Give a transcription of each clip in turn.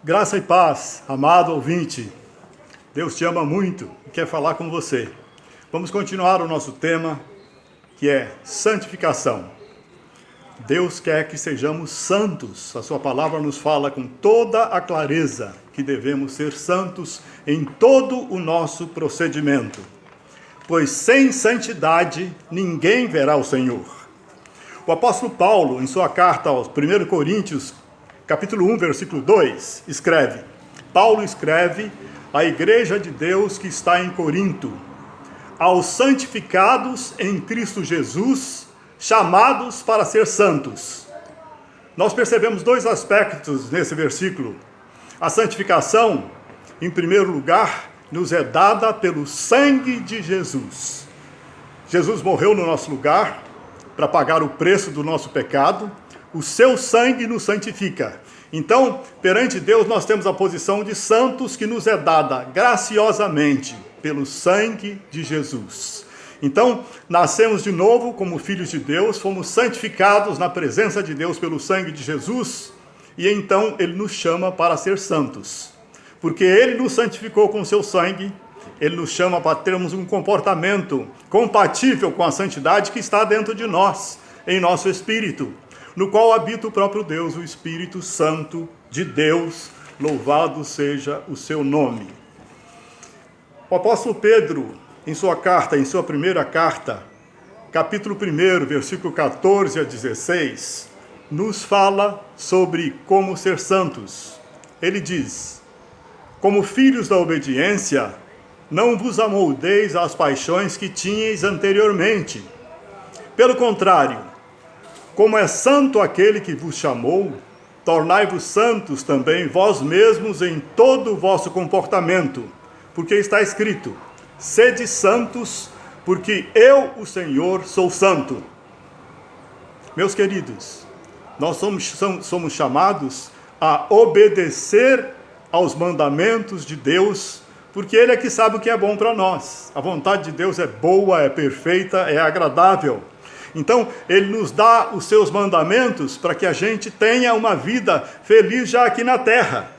Graça e paz, amado ouvinte. Deus te ama muito e quer falar com você. Vamos continuar o nosso tema, que é santificação. Deus quer que sejamos santos. A sua palavra nos fala com toda a clareza que devemos ser santos em todo o nosso procedimento. Pois sem santidade ninguém verá o Senhor. O apóstolo Paulo, em sua carta aos 1 Coríntios, capítulo 1, versículo 2, Paulo escreve à igreja de Deus que está em Corinto: aos santificados em Cristo Jesus, chamados para ser santos. Nós percebemos dois aspectos nesse versículo. A santificação, em primeiro lugar, nos é dada pelo sangue de Jesus. Jesus morreu no nosso lugar para pagar o preço do nosso pecado. O seu sangue nos santifica. Então, perante Deus, nós temos a posição de santos que nos é dada graciosamente pelo sangue de Jesus. Então, nascemos de novo como filhos de Deus, fomos santificados na presença de Deus pelo sangue de Jesus, e então Ele nos chama para ser santos. Porque Ele nos santificou com o seu sangue, Ele nos chama para termos um comportamento compatível com a santidade que está dentro de nós, em nosso espírito, no qual habita o próprio Deus, o Espírito Santo de Deus, louvado seja o seu nome. O apóstolo Pedro, em sua primeira carta, capítulo 1, versículo 14 a 16, nos fala sobre como ser santos. Ele diz: como filhos da obediência, não vos amoldeis às paixões que tinhais anteriormente. Pelo contrário, como é santo aquele que vos chamou, tornai-vos santos também vós mesmos em todo o vosso comportamento, porque está escrito: sede santos, porque eu, o Senhor, sou santo. Meus queridos, nós somos chamados a obedecer aos mandamentos de Deus, porque Ele é que sabe o que é bom para nós. A vontade de Deus é boa, é perfeita, é agradável. Então, Ele nos dá os seus mandamentos para que a gente tenha uma vida feliz já aqui na terra.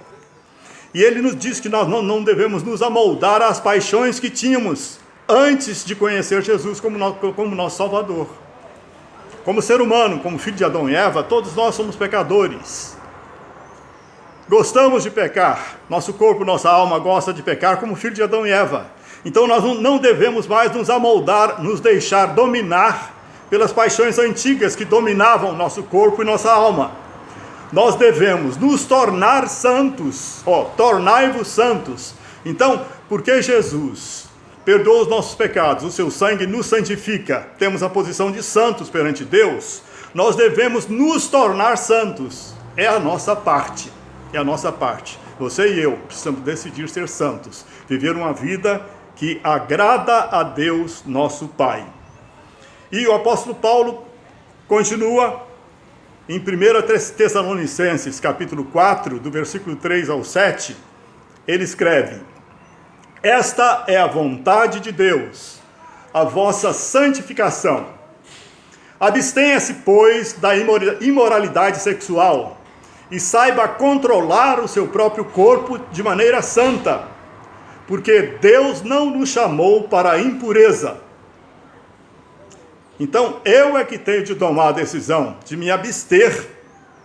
E Ele nos diz que nós não devemos nos amoldar às paixões que tínhamos antes de conhecer Jesus como nosso Salvador. Como ser humano, como filho de Adão e Eva, todos nós somos pecadores. Gostamos de pecar. Nosso corpo, nossa alma gosta de pecar como filho de Adão e Eva. Então nós não devemos mais nos amoldar, nos deixar dominar pelas paixões antigas que dominavam nosso corpo e nossa alma. Nós devemos nos tornar santos. Tornai-vos santos. Então, porque Jesus perdoa os nossos pecados, o seu sangue nos santifica, temos a posição de santos perante Deus, nós devemos nos tornar santos. É a nossa parte. É a nossa parte. Você e eu precisamos decidir ser santos, viver uma vida que agrada a Deus, nosso Pai. E o apóstolo Paulo continua em 1 Tessalonicenses, capítulo 4, do versículo 3 ao 7, ele escreve: esta é a vontade de Deus, a vossa santificação. Abstenha-se, pois, da imoralidade sexual, e saiba controlar o seu próprio corpo de maneira santa, porque Deus não nos chamou para a impureza. Então, eu é que tenho de tomar a decisão de me abster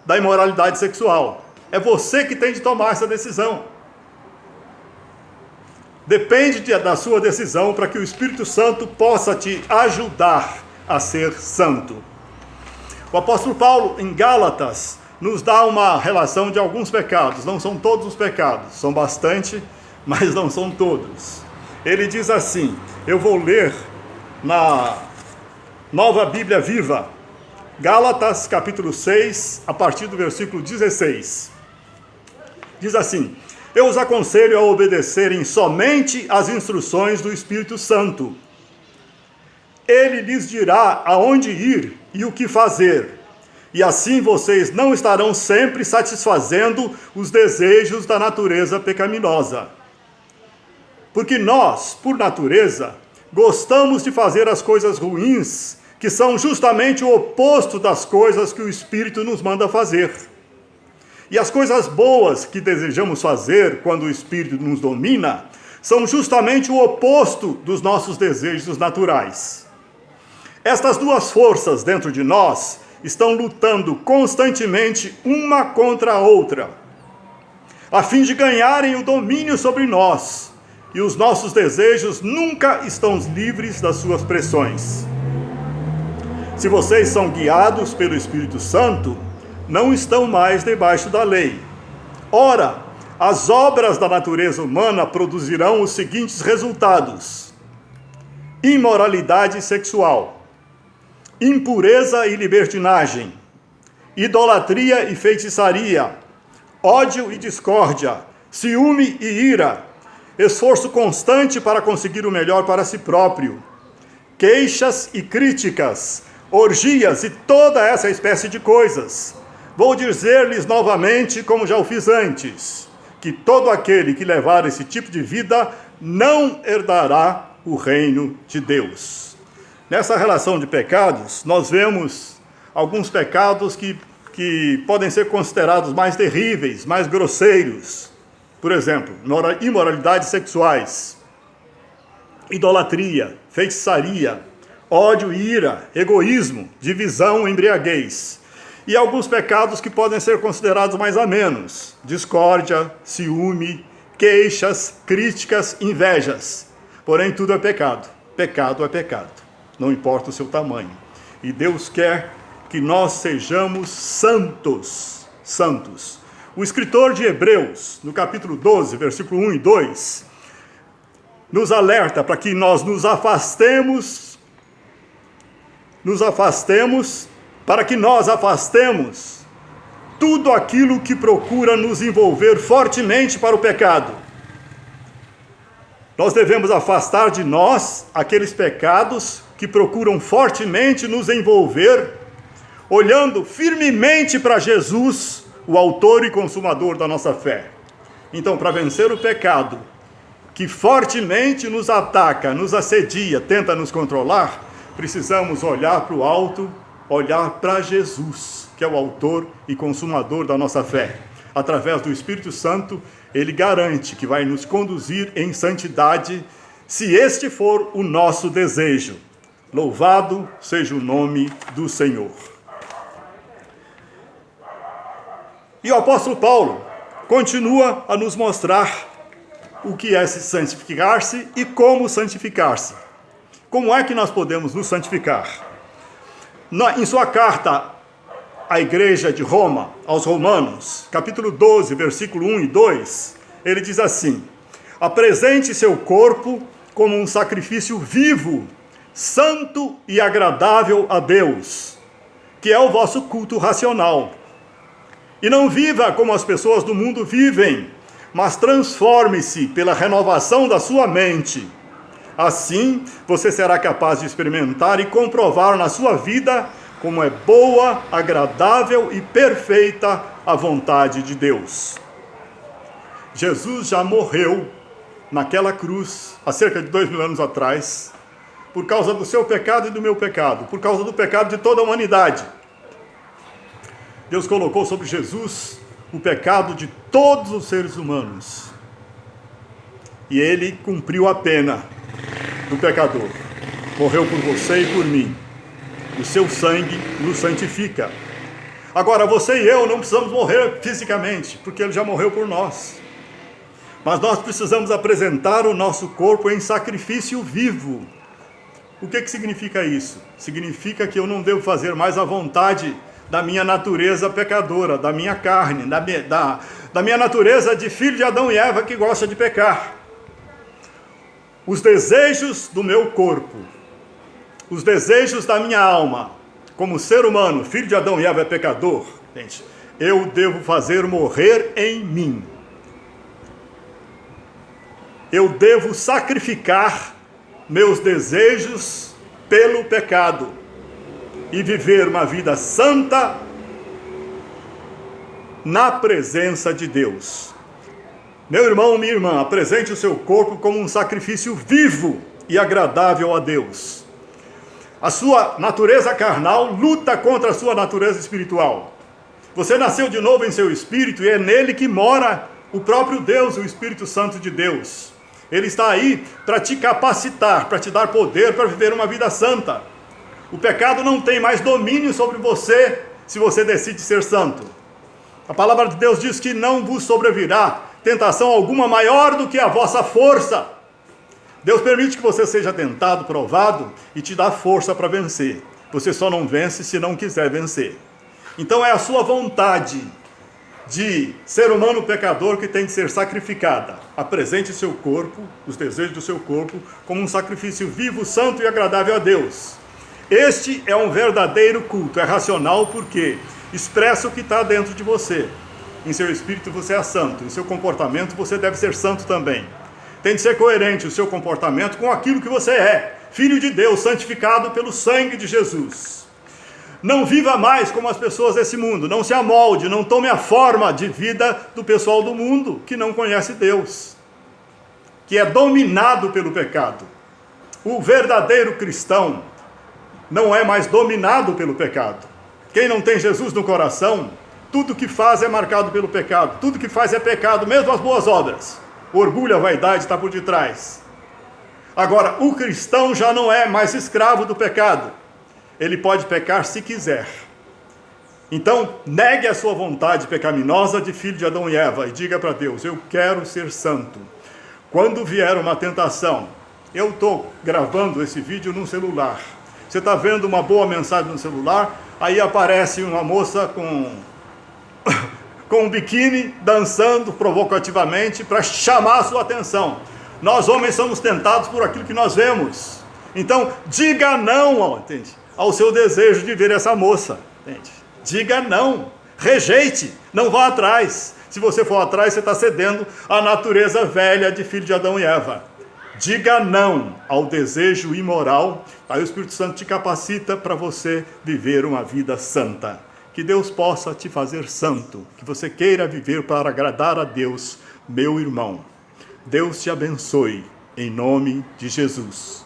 da imoralidade sexual. É você que tem de tomar essa decisão. Depende da sua decisão para que o Espírito Santo possa te ajudar a ser santo. O apóstolo Paulo, em Gálatas, nos dá uma relação de alguns pecados. Não são todos os pecados, são bastante, mas não são todos. Ele diz assim, eu vou ler na Nova Bíblia Viva, Gálatas capítulo 6, a partir do versículo 16. Diz assim: eu os aconselho a obedecerem somente às instruções do Espírito Santo. Ele lhes dirá aonde ir e o que fazer, e assim vocês não estarão sempre satisfazendo os desejos da natureza pecaminosa. Porque nós, por natureza, gostamos de fazer as coisas ruins, que são justamente o oposto das coisas que o Espírito nos manda fazer. E as coisas boas que desejamos fazer quando o Espírito nos domina são justamente o oposto dos nossos desejos naturais. Estas duas forças dentro de nós estão lutando constantemente uma contra a outra, a fim de ganharem o domínio sobre nós, e os nossos desejos nunca estão livres das suas pressões. Se vocês são guiados pelo Espírito Santo, não estão mais debaixo da lei. Ora, as obras da natureza humana produzirão os seguintes resultados: imoralidade sexual, impureza e libertinagem, idolatria e feitiçaria, ódio e discórdia, ciúme e ira, esforço constante para conseguir o melhor para si próprio, queixas e críticas, orgias e toda essa espécie de coisas. Vou dizer-lhes novamente, como já o fiz antes, que todo aquele que levar esse tipo de vida não herdará o reino de Deus. Nessa relação de pecados, nós vemos alguns pecados que podem ser considerados mais terríveis, mais grosseiros. Por exemplo, imoralidades sexuais, idolatria, feitiçaria, ódio e ira, egoísmo, divisão, embriaguez. E alguns pecados que podem ser considerados mais amenos: discórdia, ciúme, queixas, críticas, invejas. Porém, tudo é pecado. Pecado é pecado. Não importa o seu tamanho. E Deus quer que nós sejamos santos. Santos. O escritor de Hebreus, no capítulo 12, versículo 1 e 2, nos alerta para que nós nos afastemos, para que nós afastemos tudo aquilo que procura nos envolver fortemente para o pecado. Nós devemos afastar de nós aqueles pecados que procuram fortemente nos envolver, olhando firmemente para Jesus, o autor e consumador da nossa fé. Então, para vencer o pecado que fortemente nos ataca, nos assedia, tenta nos controlar, precisamos olhar para o alto, olhar para Jesus, que é o autor e consumador da nossa fé. Através do Espírito Santo, ele garante que vai nos conduzir em santidade, se este for o nosso desejo. Louvado seja o nome do Senhor. E o apóstolo Paulo continua a nos mostrar o que é santificar-se e como santificar-se. Como é que nós podemos nos santificar? Em sua carta à igreja de Roma, aos Romanos, capítulo 12, versículo 1 e 2, ele diz assim: apresente seu corpo como um sacrifício vivo, santo e agradável a Deus, que é o vosso culto racional. E não viva como as pessoas do mundo vivem, mas transforme-se pela renovação da sua mente. Assim, você será capaz de experimentar e comprovar na sua vida como é boa, agradável e perfeita a vontade de Deus. Jesus já morreu naquela cruz, há cerca de 2000 anos atrás, por causa do seu pecado e do meu pecado, por causa do pecado de toda a humanidade. Deus colocou sobre Jesus o pecado de todos os seres humanos. E ele cumpriu a pena do pecador. Morreu por você e por mim. O seu sangue nos santifica. Agora, você e eu não precisamos morrer fisicamente, porque ele já morreu por nós. Mas nós precisamos apresentar o nosso corpo em sacrifício vivo. O que significa isso? Significa que eu não devo fazer mais a vontade da minha natureza pecadora, da minha carne, da minha natureza de filho de Adão e Eva que gosta de pecar. Os desejos do meu corpo, os desejos da minha alma, como ser humano, filho de Adão e Eva é pecador, gente, eu devo fazer morrer em mim. Eu devo sacrificar meus desejos pelo pecado e viver uma vida santa na presença de Deus. Meu irmão, minha irmã, apresente o seu corpo como um sacrifício vivo e agradável a Deus. A sua natureza carnal luta contra a sua natureza espiritual. Você nasceu de novo em seu espírito e é nele que mora o próprio Deus, o Espírito Santo de Deus. Ele está aí para te capacitar, para te dar poder para viver uma vida santa. O pecado não tem mais domínio sobre você se você decide ser santo. A palavra de Deus diz que não vos sobrevirá tentação alguma maior do que a vossa força. Deus permite que você seja tentado, provado e te dá força para vencer. Você só não vence se não quiser vencer. Então é a sua vontade de ser humano pecador que tem de ser sacrificada. Apresente o seu corpo, os desejos do seu corpo, como um sacrifício vivo, santo e agradável a Deus. Este é um verdadeiro culto, é racional porque expressa o que está dentro de você. Em seu espírito você é santo, em seu comportamento você deve ser santo também. Tem de ser coerente o seu comportamento com aquilo que você é, filho de Deus, santificado pelo sangue de Jesus. Não viva mais como as pessoas desse mundo, não se amolde, não tome a forma de vida do pessoal do mundo que não conhece Deus, que é dominado pelo pecado. O verdadeiro cristão não é mais dominado pelo pecado. Quem não tem Jesus no coração, tudo que faz é marcado pelo pecado, tudo que faz é pecado, mesmo as boas obras. O orgulho, a vaidade está por detrás. Agora, o cristão já não é mais escravo do pecado. Ele pode pecar se quiser. Então, negue a sua vontade pecaminosa de filho de Adão e Eva e diga para Deus, eu quero ser santo. Quando vier uma tentação, eu estou gravando esse vídeo num celular. Você está vendo uma boa mensagem no celular, aí aparece uma moça com um biquíni, dançando provocativamente para chamar a sua atenção. Nós homens somos tentados por aquilo que nós vemos. Então, diga não, entende? Ao seu desejo de ver essa moça, entende? Diga não, rejeite, não vá atrás. Se você for atrás, você está cedendo à natureza velha de filho de Adão e Eva. Diga não ao desejo imoral, aí o Espírito Santo te capacita para você viver uma vida santa. Que Deus possa te fazer santo, que você queira viver para agradar a Deus, meu irmão. Deus te abençoe, em nome de Jesus.